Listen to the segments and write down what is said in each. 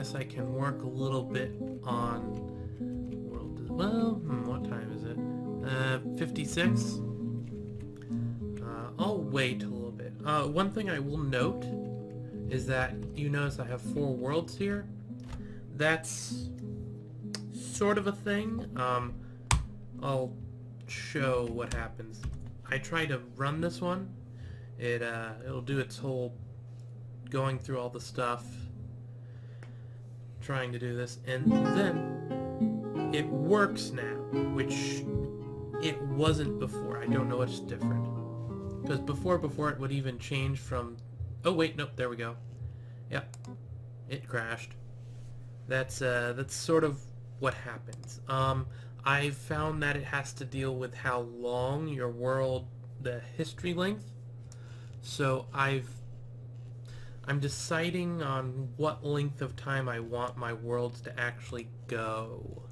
guess I can work a little bit on world. Well, what time is it? 56. I'll wait a little bit. One thing I will note is that you notice I have 4 worlds here. That's sort of a thing. I'll show what happens. I try to run this one. It'll do its whole going through all the stuff, trying to do this, and then it works now, which it wasn't before. I don't know what's different. Because before it would even change from... Oh wait, nope, there we go. Yep, it crashed. That's sort of what happens. I've found that it has to deal with how long your world, the history length. So I'm deciding on what length of time I want my worlds to actually go.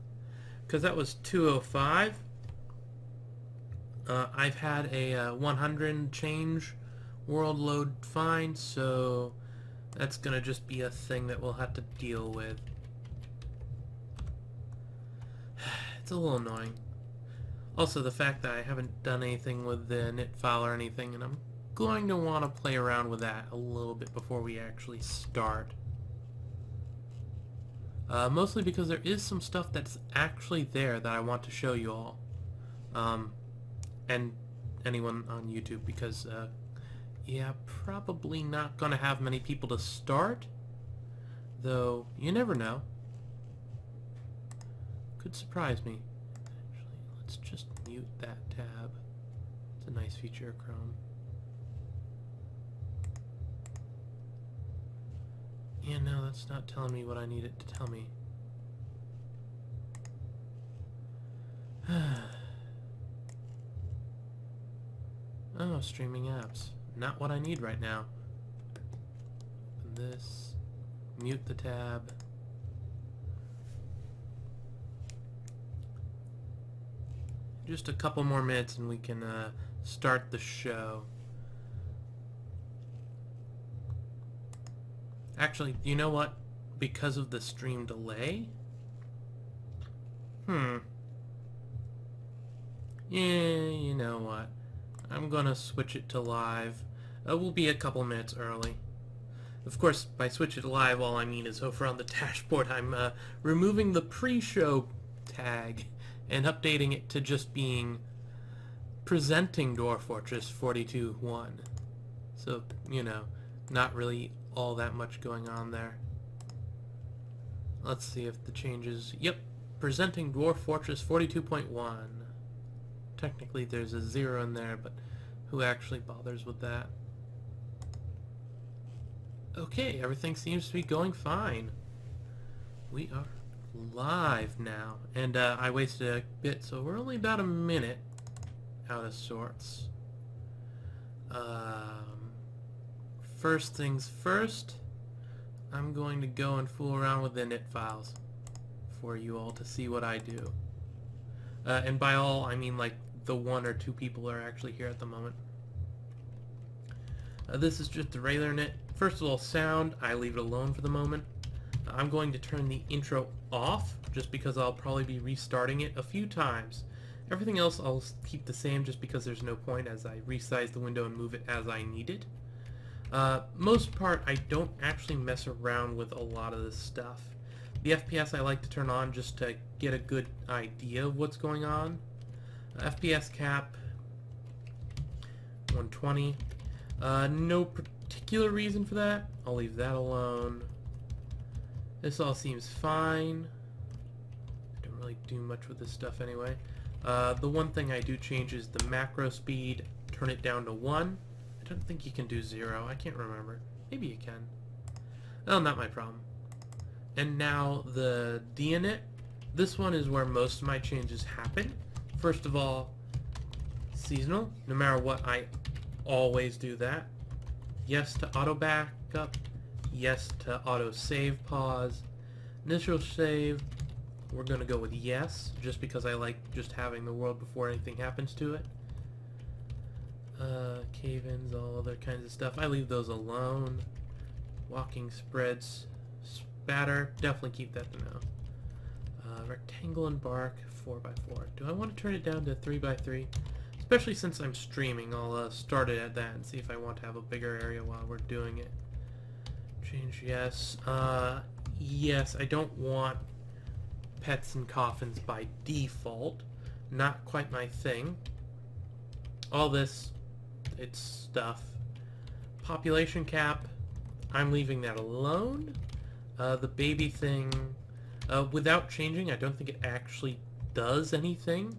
Because that was 205. I've had a 100 change world load fine, so that's going to just be a thing that we'll have to deal with. It's a little annoying. Also, the fact that I haven't done anything with the init file or anything, and I'm going to want to play around with that a little bit before we actually start. Mostly because there is some stuff that's actually there that I want to show you all. And anyone on YouTube, because, yeah, probably not going to have many people to start. Though, you never know. Could surprise me. Actually, let's just mute that tab. It's a nice feature of Chrome. Yeah, no, that's not telling me what I need it to tell me. Oh, streaming apps. Not what I need right now. Open this. Mute the tab. Just a couple more minutes and we can start the show. Actually, you know what? Because of the stream delay? Yeah, you know what? I'm gonna switch it to live. We'll be a couple minutes early. Of course, by switch it to live, all I mean is over on the dashboard, I'm removing the pre-show tag and updating it to just being presenting Dwarf Fortress 42.1. So, you know, not really all that much going on there. Let's see if the changes... Yep, presenting Dwarf Fortress 42.1. Technically there's a 0 in there, but who actually bothers with that? Okay, everything seems to be going fine. We are live now, and I wasted a bit, so we're only about a minute out of sorts. First things first, I'm going to go and fool around with the init files for you all to see what I do. And by all, I mean like the 1 or 2 people are actually here at the moment. This is just the regular init. First of all, sound, I leave it alone for the moment. I'm going to turn the intro off, just because I'll probably be restarting it a few times. Everything else I'll keep the same, just because there's no point as I resize the window and move it as I need it. Most part, I don't actually mess around with a lot of this stuff. The FPS I like to turn on just to get a good idea of what's going on. FPS cap 120. No particular reason for that. I'll leave that alone. This all seems fine. I don't really do much with this stuff anyway. The one thing I do change is the macro speed. Turn it down to 1. I don't think you can do 0. I can't remember. Maybe you can. Oh, not my problem. And now the dinit. This one is where most of my changes happen. First of all, seasonal. No matter what, I always do that. Yes to auto backup. Yes to auto save pause. Initial save, we're going to go with yes, just because I like just having the world before anything happens to it. Cave-ins, all other kinds of stuff. I leave those alone. Walking spreads, batter. Definitely keep that to know. Rectangle and bark, 4x4. Do I want to turn it down to 3x3? Especially since I'm streaming, I'll start it at that and see if I want to have a bigger area while we're doing it. Change yes. Yes, I don't want pets and coffins by default. Not quite my thing. All this, it's stuff. Population cap, I'm leaving that alone. The baby thing, without changing, I don't think it actually does anything.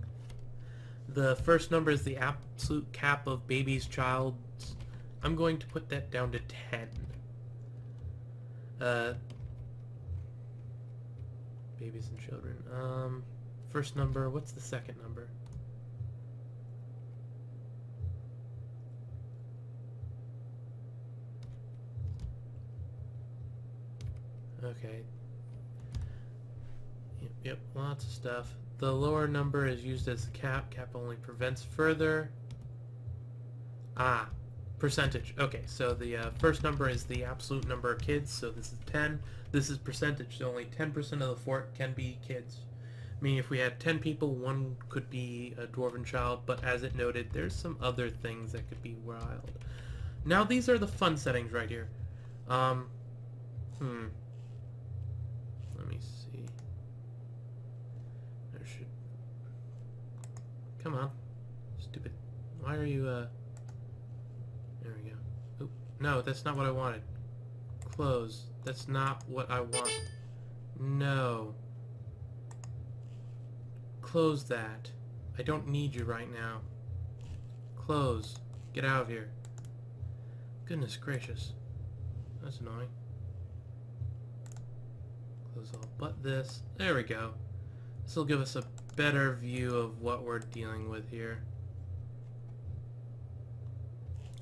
The first number is the absolute cap of baby's child. I'm going to put that down to 10. Babies and children. First number, what's the second number? Okay. Yep, lots of stuff. The lower number is used as the cap. Cap only prevents further. Percentage. Okay, so the first number is the absolute number of kids, so this is 10. This is percentage, so only 10% of the fort can be kids. Meaning if we had 10 people, one could be a dwarven child, but as it noted, there's some other things that could be wild. Now these are the fun settings right here. Let me see. There should... Come on. Stupid. Why are you, There we go. Oop. No, that's not what I wanted. Close. That's not what I want. No. Close that. I don't need you right now. Close. Get out of here. Goodness gracious. That's annoying. Close all but this. There we go. This will give us a better view of what we're dealing with here.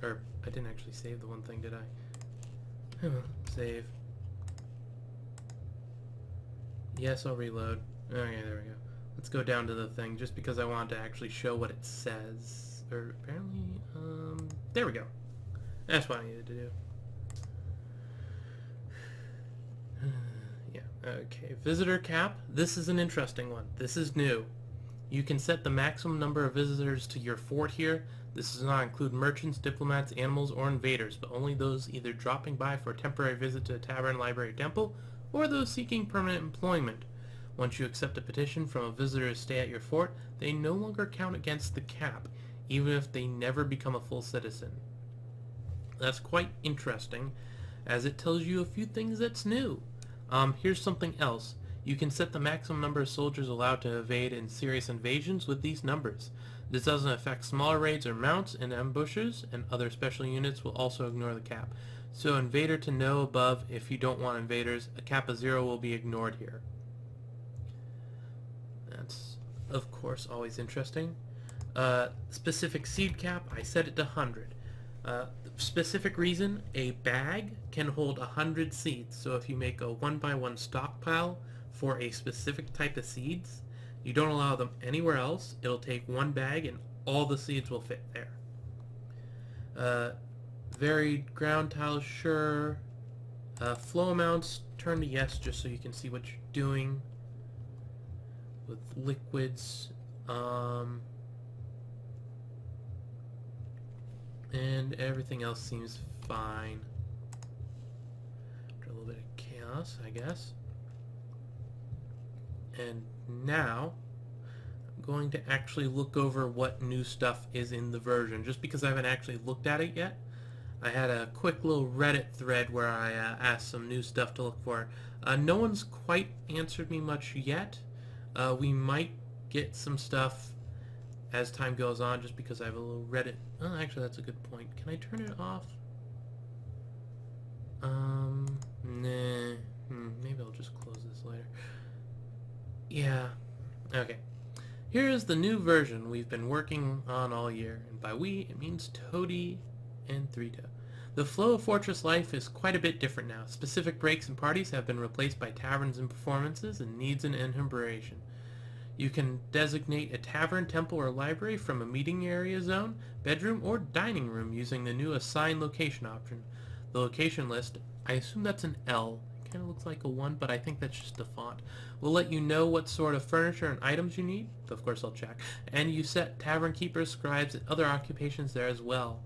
Or, I didn't actually save the one thing, did I? Save. Yes, I'll reload. Okay, there we go. Let's go down to the thing, just because I wanted to actually show what it says. Or, apparently, there we go. That's what I needed to do. Yeah, okay. Visitor cap. This is an interesting one. This is new. You can set the maximum number of visitors to your fort here. This does not include merchants, diplomats, animals, or invaders, but only those either dropping by for a temporary visit to a tavern, library, or temple, or those seeking permanent employment. Once you accept a petition from a visitor to stay at your fort, they no longer count against the cap, even if they never become a full citizen. That's quite interesting, as it tells you a few things that's new. Here's something else. You can set the maximum number of soldiers allowed to evade in serious invasions with these numbers. This doesn't affect smaller raids or mounts and ambushes, and other special units will also ignore the cap. So invader to no above. If you don't want invaders, a cap of 0 will be ignored here. That's, of course, always interesting. Specific seed cap, I set it to 100. Specific reason, a bag can hold 100 seeds, so if you make a 1x1 stockpile for a specific type of seeds, you don't allow them anywhere else, it'll take one bag and all the seeds will fit there. Varied ground tiles, sure. Flow amounts, turn to yes just so you can see what you're doing. With liquids, and everything else seems fine. After a little bit of chaos, I guess. And now, I'm going to actually look over what new stuff is in the version, just because I haven't actually looked at it yet. I had a quick little Reddit thread where I asked some new stuff to look for. No one's quite answered me much yet. We might get some stuff as time goes on, just because I have a little Reddit. Oh, actually, that's a good point. Can I turn it off? Nah. Maybe I'll just close this later. Yeah. Okay. Here is the new version we've been working on all year, and by we, it means Toady and Thrito. The flow of Fortress life is quite a bit different now. Specific breaks and parties have been replaced by taverns and performances, and needs and enumeration. You can designate a tavern, temple, or library from a meeting area zone, bedroom, or dining room using the new assign location option. The location list, I assume that's an L, kind of looks like a 1, but I think that's just the font. We'll let you know what sort of furniture and items you need. Of course, I'll check. And you set tavern keepers, scribes, and other occupations there as well.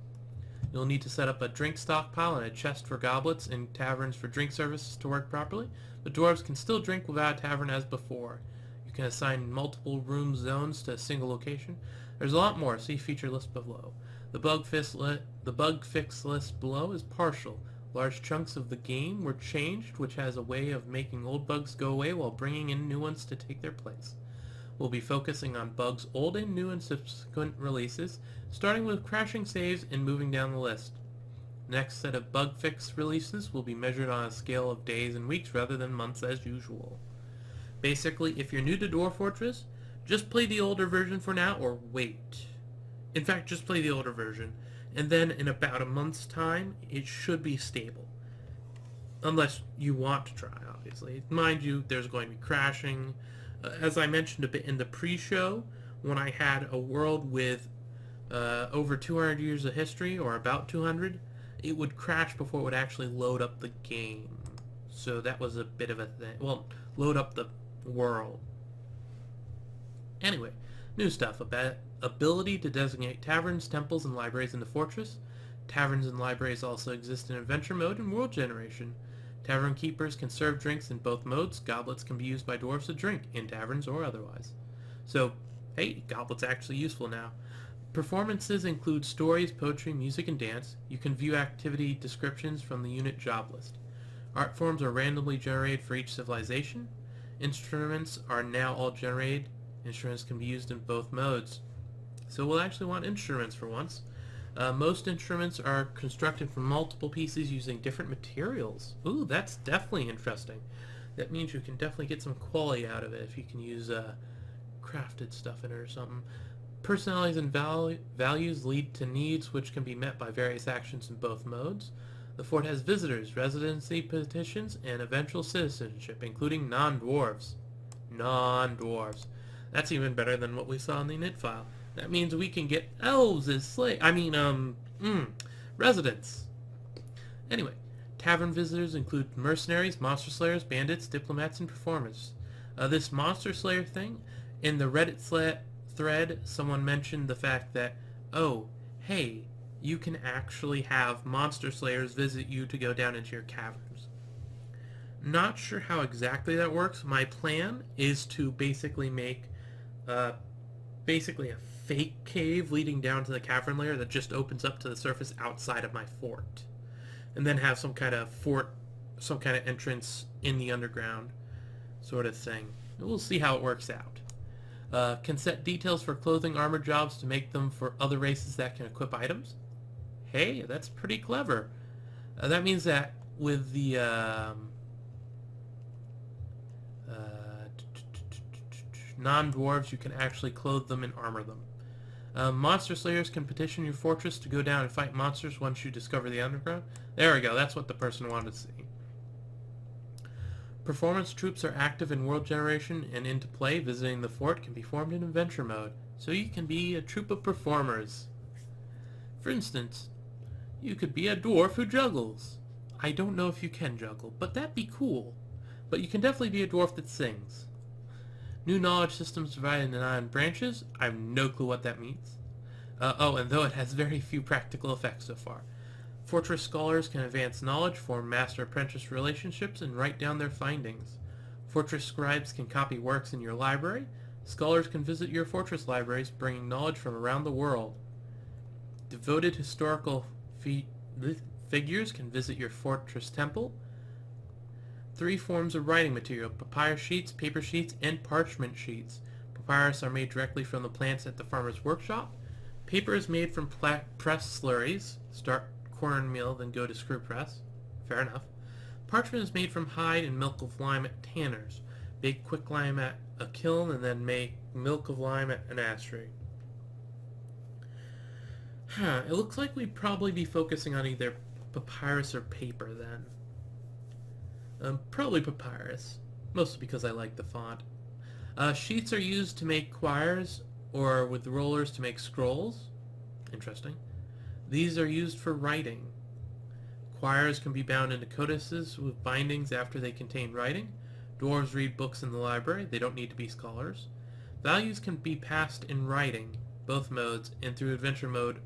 You'll need to set up a drink stockpile and a chest for goblets in taverns for drink services to work properly. The dwarves can still drink without a tavern as before. You can assign multiple room zones to a single location. There's a lot more. See feature list below. The bug fix list below is partial. Large chunks of the game were changed, which has a way of making old bugs go away while bringing in new ones to take their place. We'll be focusing on bugs old and new in subsequent releases, starting with crashing saves and moving down the list. The next set of bug fix releases will be measured on a scale of days and weeks rather than months as usual. Basically, if you're new to Dwarf Fortress, just play the older version for now or wait. In fact, just play the older version, and then in about a month's time, it should be stable. Unless you want to try, obviously. Mind you, there's going to be crashing. As I mentioned a bit in the pre-show, when I had a world with over 200 years of history, or about 200, it would crash before it would actually load up the game. So that was a bit of a thing. Well, load up the world. Anyway, new stuff. Ability to designate taverns, temples, and libraries in the fortress. Taverns and libraries also exist in adventure mode and world generation. Tavern keepers can serve drinks in both modes. Goblets can be used by dwarves to drink, in taverns or otherwise. So, hey, goblets actually useful now. Performances include stories, poetry, music, and dance. You can view activity descriptions from the unit job list. Art forms are randomly generated for each civilization. Instruments are now all generated. Instruments can be used in both modes. So we'll actually want instruments for once. Most instruments are constructed from multiple pieces using different materials. Ooh, that's definitely interesting. That means you can definitely get some quality out of it if you can use crafted stuff in it or something. Personalities and values lead to needs which can be met by various actions in both modes. The fort has visitors, residency petitions, and eventual citizenship, including non-dwarves. Non-dwarves. That's even better than what we saw in the init file. That means we can get elves as residents. Anyway, tavern visitors include mercenaries, monster slayers, bandits, diplomats, and performers. This monster slayer thing, in the Reddit thread, someone mentioned the fact that, oh, hey, you can actually have monster slayers visit you to go down into your caverns. Not sure how exactly that works. My plan is to basically make a fake cave leading down to the cavern layer that just opens up to the surface outside of my fort, and then have some kind of entrance in the underground sort of thing. We'll see how it works out. Can set details for clothing armor jobs to make them for other races that can equip items. Hey, that's pretty clever. That means that with the non-dwarves, you can actually clothe them and armor them. Monster slayers can petition your fortress to go down and fight monsters once you discover the underground. There we go, that's what the person wanted to see. Performance troops are active in world generation and into play. Visiting the fort can be formed in adventure mode, so you can be a troop of performers. For instance, you could be a dwarf who juggles. I don't know if you can juggle, but that'd be cool. But you can definitely be a dwarf that sings. New knowledge systems divided into 9 branches. I have no clue what that means. And though it has very few practical effects so far. Fortress scholars can advance knowledge, form master-apprentice relationships, and write down their findings. Fortress scribes can copy works in your library. Scholars can visit your fortress libraries, bringing knowledge from around the world. Devoted historical figures can visit your fortress temple. 3 forms of writing material: papyrus sheets, paper sheets, and parchment sheets. Papyrus are made directly from the plants at the farmer's workshop. Paper is made from pressed slurries. Start cornmeal, then go to screw press. Fair enough. Parchment is made from hide and milk of lime at tanners. Bake quick lime at a kiln, and then make milk of lime at an astery. It looks like we'd probably be focusing on either papyrus or paper then. Probably papyrus, mostly because I like the font. Sheets are used to make quires, or with rollers to make scrolls. Interesting. These are used for writing. Choirs can be bound into codices with bindings after they contain writing. Dwarves read books in the library. They don't need to be scholars. Values can be passed in writing, both modes, and through adventure mode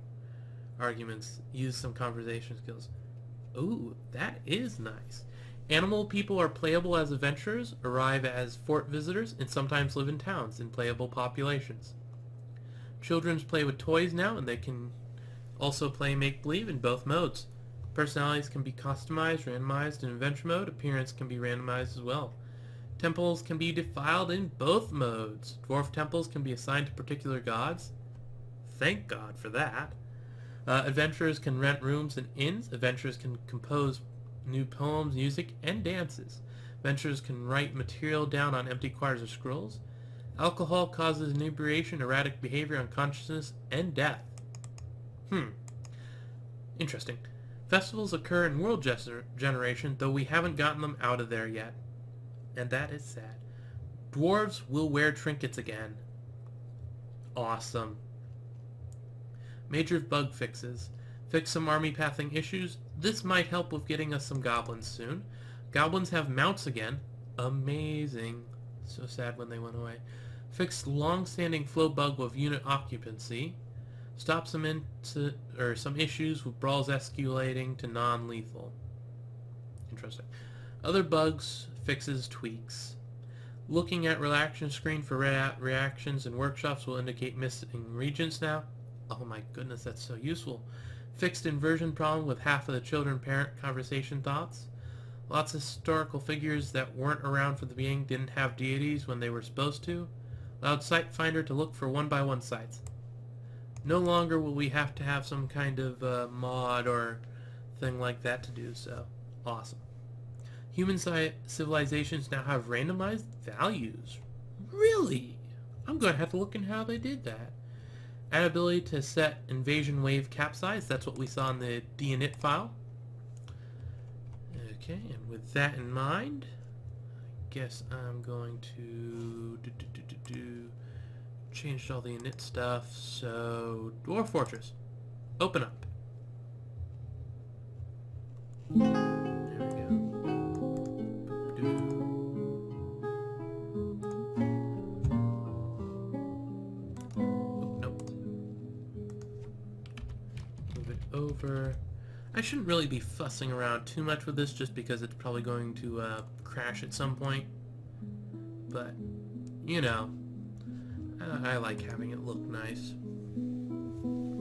arguments. Use some conversation skills. Ooh, that is nice. Animal people are playable as adventurers, arrive as fort visitors, and sometimes live in towns in playable populations. Children play with toys now, and they can also play make-believe in both modes. Personalities can be customized, randomized in adventure mode. Appearance can be randomized as well. Temples can be defiled in both modes. Dwarf temples can be assigned to particular gods. Thank God for that. Adventurers can rent rooms in inns. Adventurers can compose new poems, music, and dances. Adventurers can write material down on empty quires or scrolls. Alcohol causes inebriation, erratic behavior, unconsciousness, and death. Interesting. Festivals occur in world generation, though we haven't gotten them out of there yet. And that is sad. Dwarves will wear trinkets again. Awesome. Major bug fixes. Fix some army pathing issues. This might help with getting us some goblins soon. Goblins have mounts again. Amazing. So sad when they went away. Fix long-standing flow bug with unit occupancy. Stop some issues with brawls escalating to non-lethal. Interesting. Other bugs, fixes, tweaks. Looking at reaction screen for reactions and workshops will indicate missing regions now. Oh my goodness, that's so useful. Fixed inversion problem with half of the children-parent conversation thoughts. Lots of historical figures that weren't around for the beginning didn't have deities when they were supposed to. Allowed Site Finder to look for one-by-one sites. No longer will we have to have some kind of mod or thing like that to do so. Awesome. Human civilizations now have randomized values. Really? I'm going to have to look in how they did that. Add ability to set invasion wave capsize. That's what we saw in the dinit file. Okay, and with that in mind, I guess I'm going to change all the init stuff. So, Dwarf Fortress, open up. There we go. Nope. Move it over. I shouldn't really be fussing around too much with this just because it's probably going to crash at some point. But, you know, I like having it look nice.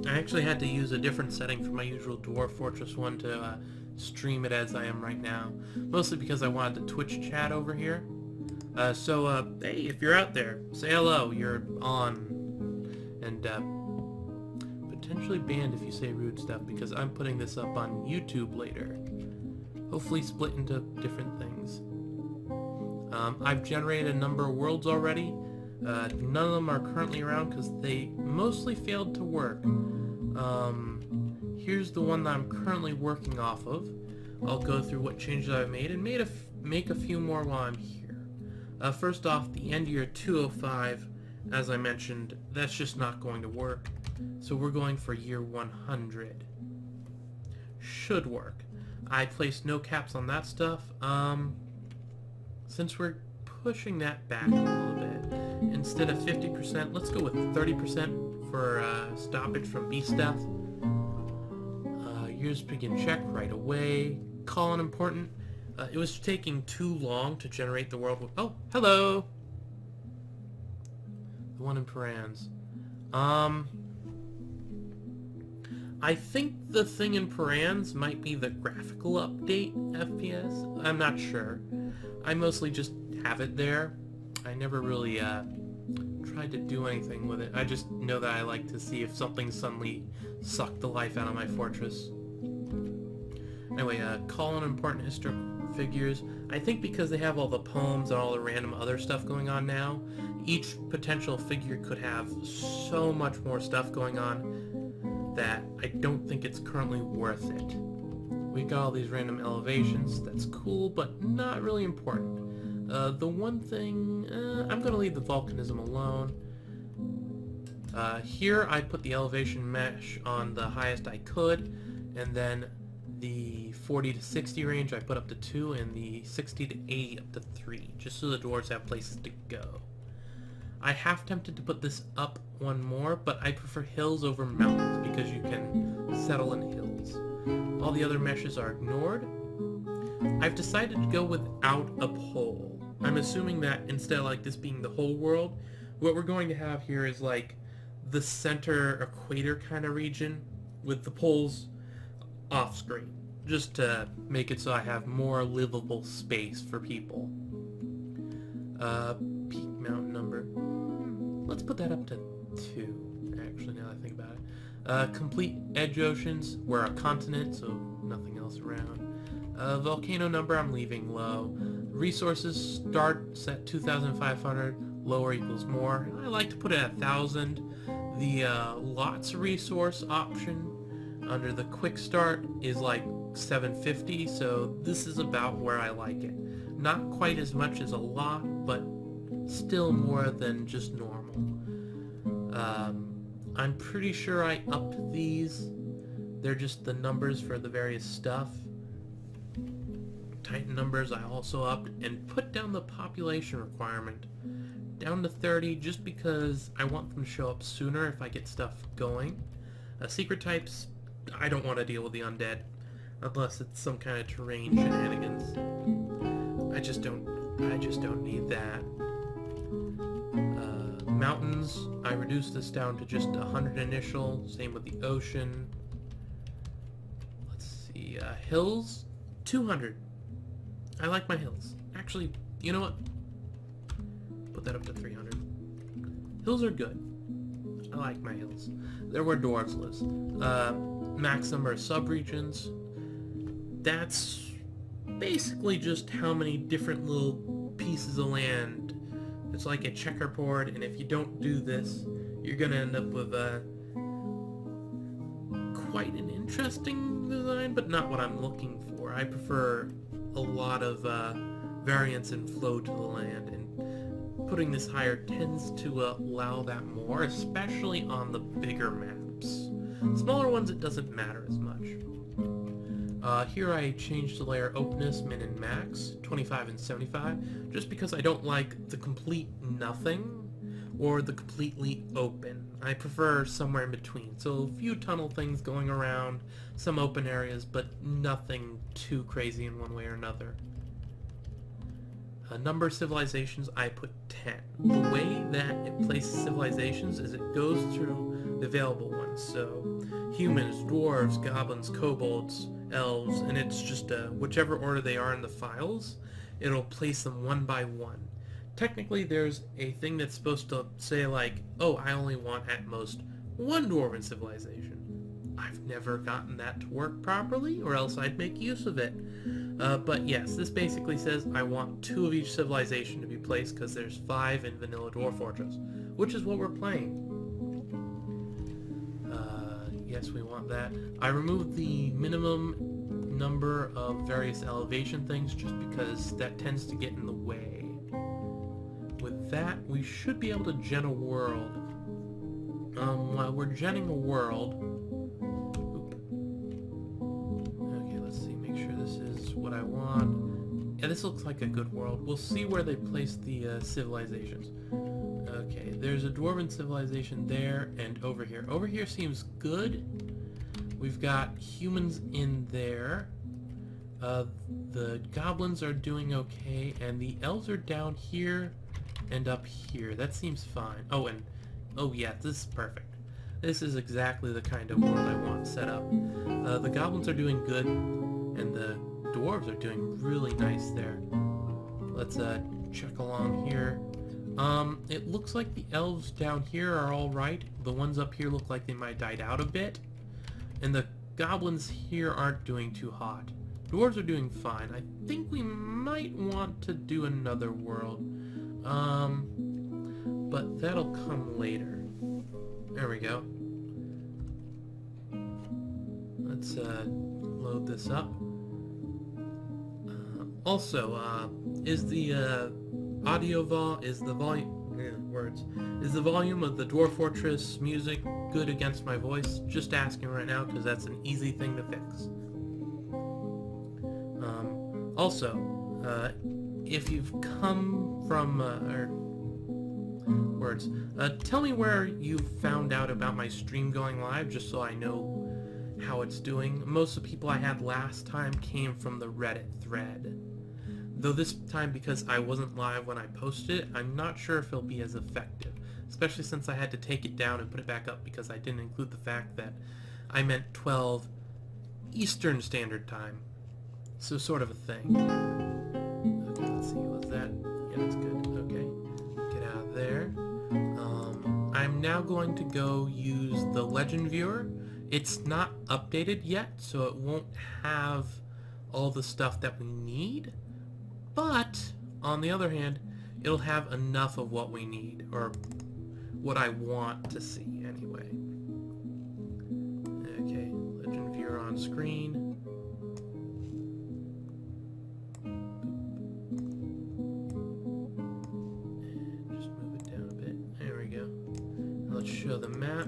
I actually had to use a different setting for my usual Dwarf Fortress one to stream it as I am right now. Mostly because I wanted the Twitch chat over here. Hey, if you're out there, say hello, you're on. And, potentially banned if you say rude stuff because I'm putting this up on YouTube later. Hopefully split into different things. I've generated a number of worlds already. None of them are currently around because they mostly failed to work. Here's the one that I'm currently working off of. I'll go through what changes I've made and make a few more while I'm here. First off, the end year 205, as I mentioned, that's just not going to work. So we're going for year 100. Should work. I placed no caps on that stuff. Since we're pushing that back a little bit, instead of 50%, let's go with 30% for stoppage from beast death. Years begin check right away. Colin important. It was taking too long to generate the world. Oh, hello! The one in Parans. I think the thing in Parans might be the graphical update FPS. I'm not sure. I mostly just have it there. I never really tried to do anything with it. I just know that I like to see if something suddenly sucked the life out of my fortress. Anyway, call on important historical figures. I think because they have all the poems and all the random other stuff going on now, each potential figure could have so much more stuff going on that I don't think it's currently worth it. We got all these random elevations. That's cool, but not really important. The one thing... I'm going to leave the volcanism alone. Here I put the elevation mesh on the highest I could, and then the 40 to 60 range I put up to 2, and the 60 to 80 up to 3, just so the dwarves have places to go. I half tempted to put this up one more, but I prefer hills over mountains because you can settle in hills. All the other meshes are ignored. I've decided to go without a pole. I'm assuming that instead of like this being the whole world, what we're going to have here is like the center equator kind of region with the poles off screen, just to make it so I have more livable space for people. Peak mountain number. Let's put that up to 2, actually, now that I think about it. Complete edge oceans. We're a continent, so nothing else around. Volcano number I'm leaving low. Resources start set 2,500, lower equals more. I like to put it at 1,000. The lots resource option under the quick start is like 750, so this is about where I like it. Not quite as much as a lot, but still more than just normal. I'm pretty sure I upped these. They're just the numbers for the various stuff. Titan numbers I also upped, and put down the population requirement down to 30 just because I want them to show up sooner if I get stuff going. Secret types, I don't want to deal with the undead unless it's some kind of terrain shenanigans. I just don't need that. Mountains, I reduced this down to just 100 initial, same with the ocean. Let's see, hills, 200. I like my hills. Actually, you know what? Put that up to 300. Hills are good. I like my hills. They're where dwarves live. Max number of subregions. That's basically just how many different little pieces of land. It's like a checkerboard, and if you don't do this, you're gonna end up with quite an interesting design, but not what I'm looking for. I prefer a lot of variance and flow to the land, and putting this higher tends to allow that more, especially on the bigger maps. Smaller ones, it doesn't matter as much. Here I changed the layer openness, min and max, 25 and 75, just because I don't like the complete nothing or the completely open. I prefer somewhere in between. So a few tunnel things going around, some open areas, but nothing too crazy in one way or another. Number of civilizations, I put 10. The way that it places civilizations is it goes through the available ones. So humans, dwarves, goblins, kobolds, elves, and it's just whichever order they are in the files, it'll place them one by one. Technically, there's a thing that's supposed to say like, oh, I only want at most one dwarven civilization. I've never gotten that to work properly, or else I'd make use of it. But yes, this basically says I want 2 of each civilization to be placed because there's 5 in vanilla Dwarf Fortress, which is what we're playing. Yes, we want that. I removed the minimum number of various elevation things just because that tends to get in the way. With that, we should be able to gen a world. While we're genning a world... Okay, let's see, make sure this is what I want. Yeah, this looks like a good world. We'll see where they place the civilizations. Okay, there's a dwarven civilization there and over here. Over here seems good. We've got humans in there. The goblins are doing okay, and the elves are down here and up here. That seems fine. Oh yeah, this is perfect. This is exactly the kind of world I want set up. The goblins are doing good, and the dwarves are doing really nice there. Let's check along here. It looks like the elves down here are alright. The ones up here look like they might have died out a bit. And the goblins here aren't doing too hot. Dwarves are doing fine. I think we might want to do another world. But that'll come later. There we go. Let's load this up. Is the is the volume of the Dwarf Fortress music good against my voice? Just asking right now because that's an easy thing to fix. Also, if you've come from, words, tell me where you found out about my stream going live, just so I know how it's doing. Most of the people I had last time came from the Reddit thread. Though this time, because I wasn't live when I posted it, I'm not sure if it'll be as effective. Especially since I had to take it down and put it back up because I didn't include the fact that I meant 12 Eastern Standard Time. So sort of a thing. Okay, let's see, was that? Yeah, that's good. Okay, get out of there. I'm now going to go use the Legend Viewer. It's not updated yet, so it won't have all the stuff that we need. But, on the other hand, it'll have enough of what we need, or what I want to see, anyway. Okay, Legend Viewer on screen. And just move it down a bit. There we go. Let's show the map.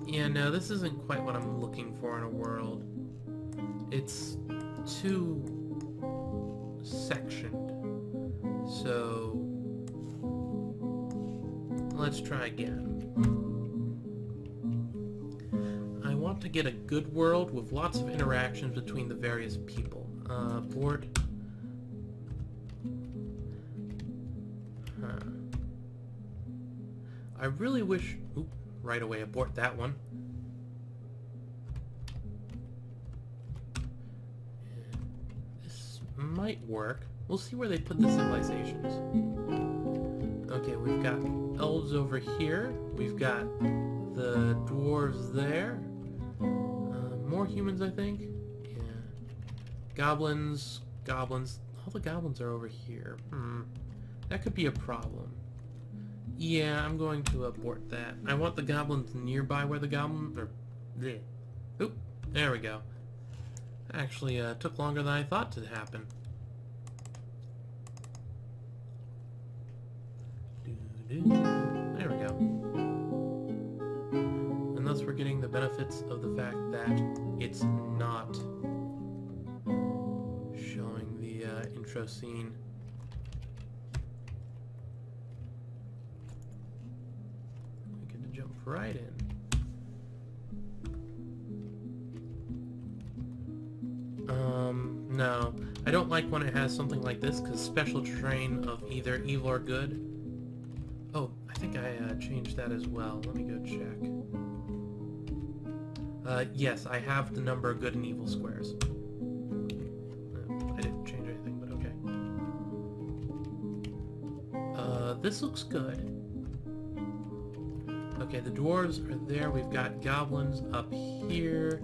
Yeah, no, this isn't quite what I'm looking for in a world. It's too sectioned. So let's try again. I want to get a good world with lots of interactions between the various people. Board. I really wish... Oop, right away, abort that one. This might work. We'll see where they put the civilizations. Okay, we've got elves over here. We've got the dwarves there. More humans, I think. Yeah. Goblins. All the goblins are over here. That could be a problem. Yeah, I'm going to abort that. I want the goblins nearby where the goblins... bleh. Oop, there we go. Actually, took longer than I thought to happen. There we go. And thus we're getting the benefits of the fact that it's not showing the intro scene. We get to jump right in. No. I don't like when it has something like this, because special terrain of either evil or good. Oh, I think I changed that as well. Let me go check. Yes, I have the number of good and evil squares. I didn't change anything, but okay. This looks good. Okay, the dwarves are there. We've got goblins up here.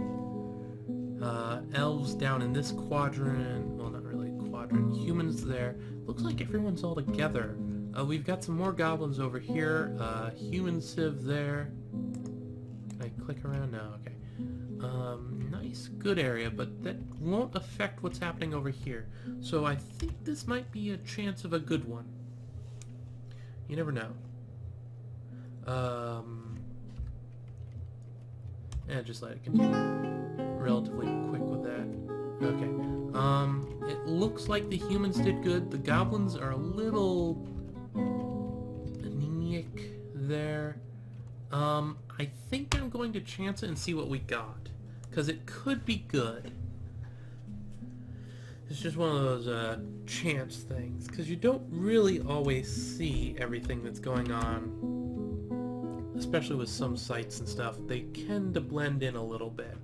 Elves down in this quadrant. Well, not really quadrant. Humans there. Looks like everyone's all together. We've got some more goblins over here. Human civ there. Can I click around? No, okay. Nice, good area, but that won't affect what's happening over here. So I think this might be a chance of a good one. You never know. Yeah, just let it continue. Relatively quick with that. Okay. It looks like the humans did good. The goblins are a little anemic there. I think I'm going to chance it and see what we got, because it could be good. It's just one of those chance things, because you don't really always see everything that's going on, especially with some sites and stuff. They tend to blend in a little bit.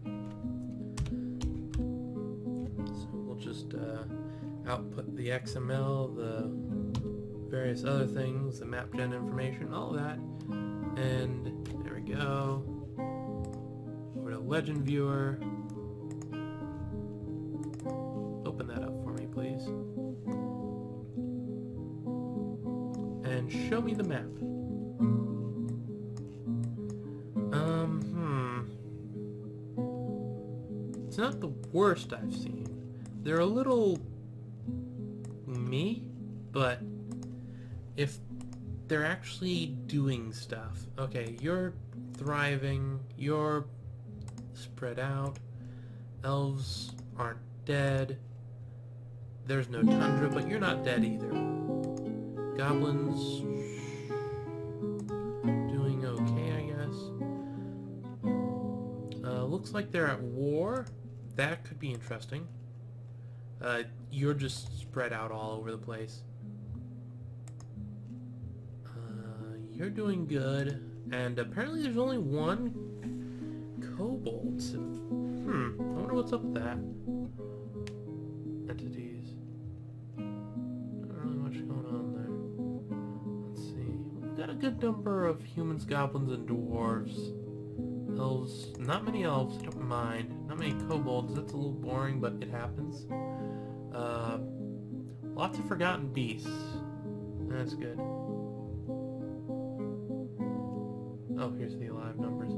So we'll just output the XML, the various other things, the map gen information, all that, and there we go. Over to Legend Viewer. Open that up for me, please. And show me the map. It's not the worst I've seen. They're a little meh, but if they're actually doing stuff. Okay, you're thriving, you're spread out. Elves aren't dead. There's no tundra, but you're not dead either. Goblins doing okay, I guess. Looks like they're at war. That could be interesting. You're just spread out all over the place. You're doing good. And apparently there's only one kobold. So, I wonder what's up with that. Entities. Not really much going on there. Let's see. We've got a good number of humans, goblins, and dwarves. Elves. Not many elves, I don't mind. Not many kobolds, that's a little boring, but it happens. Lots of forgotten beasts. That's good. Oh, here's the alive numbers.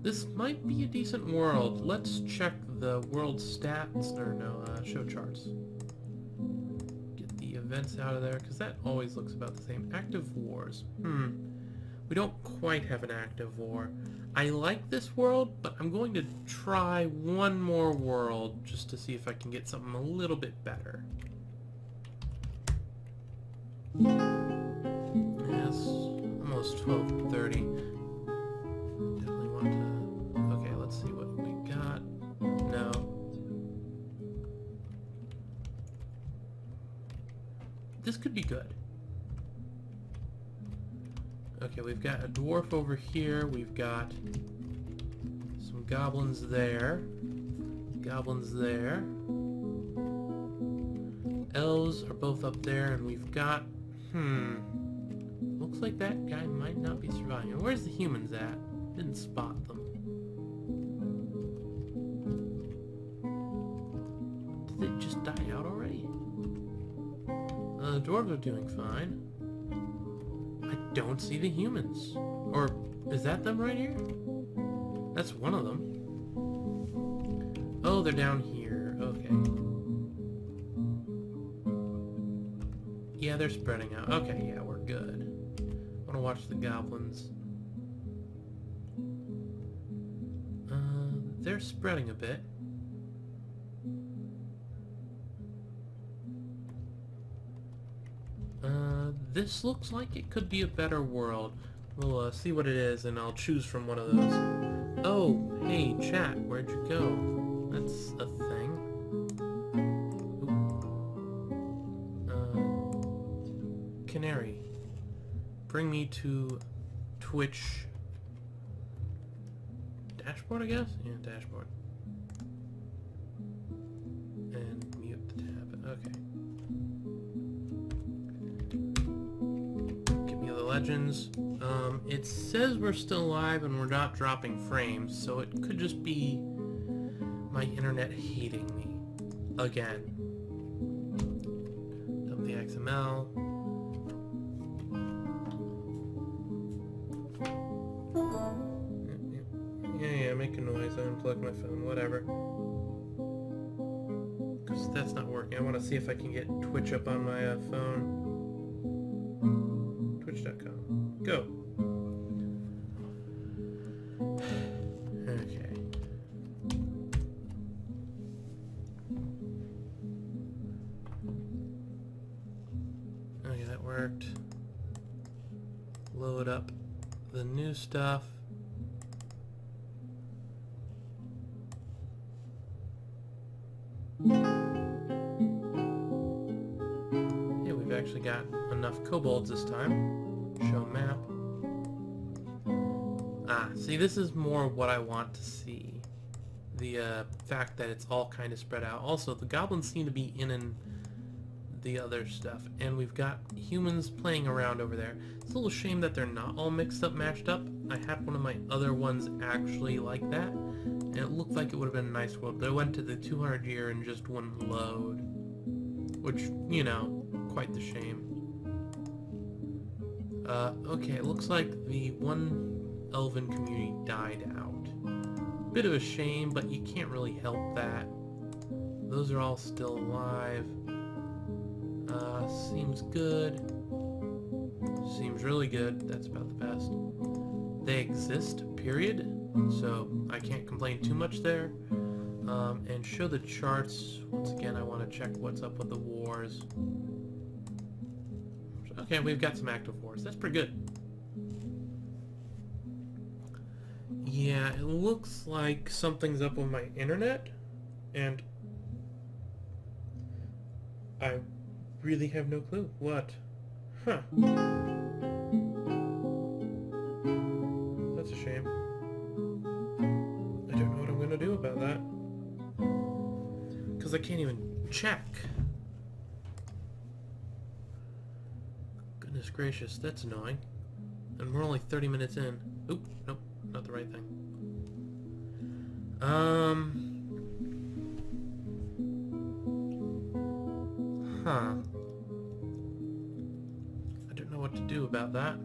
This might be a decent world. Let's check the world stats, or no, show charts. Get the events out of there, because that always looks about the same. Active wars. We don't quite have an active war. I like this world, but I'm going to try one more world just to see if I can get something a little bit better. Yes, almost 12:30. Definitely want to... Okay, let's see what we got. No. This could be good. Okay, we've got a dwarf over here. We've got some goblins there. Goblins there. Elves are both up there, and we've got... Looks like that guy might not be surviving. Where's the humans at? Didn't spot them. Did they just die out already? The dwarves are doing fine. I don't see the humans. Or, is that them right here? That's one of them. Oh, they're down here. Okay. Yeah, they're spreading out. Okay, yeah, we're good. I want to watch the goblins. They're spreading a bit. This looks like it could be a better world. We'll see what it is, and I'll choose from one of those. Oh, hey, chat, where'd you go? That's a thing. Canary, bring me to Twitch dashboard, I guess? Yeah, dashboard. And mute the tab. Okay. Legends. It says we're still live and we're not dropping frames, so it could just be my internet hating me again. Dump the XML. Yeah, make a noise. I unplug my phone, whatever. Because that's not working. I want to see if I can get Twitch up on my phone. Twitch.com. Go. Okay. Okay, that worked. Load up the new stuff. Yeah, we've actually got enough kobolds this time. Show map. See, this is more what I want to see. The fact that it's all kind of spread out. Also, the goblins seem to be in the other stuff. And we've got humans playing around over there. It's a little shame that they're not all mixed up, matched up. I had one of my other ones actually like that. And it looked like it would have been a nice world. But I went to the 200 year and just wouldn't load. Which, you know, quite the shame. Okay, it looks like the one elven community died out. Bit of a shame, but you can't really help that. Those are all still alive. Seems good. Seems really good. That's about the best. They exist, period. so I can't complain too much there. And show the charts. Once again, I want to check what's up with the wars. Okay, we've got some active wars. That's pretty good. Yeah, it looks like something's up with my internet, and I really have no clue. What? Huh. That's a shame. I don't know what I'm gonna do about that. Because I can't even check. Goodness gracious, that's annoying. And we're only 30 minutes in. Oop, nope, not the right thing. Huh. I don't know what to do about that.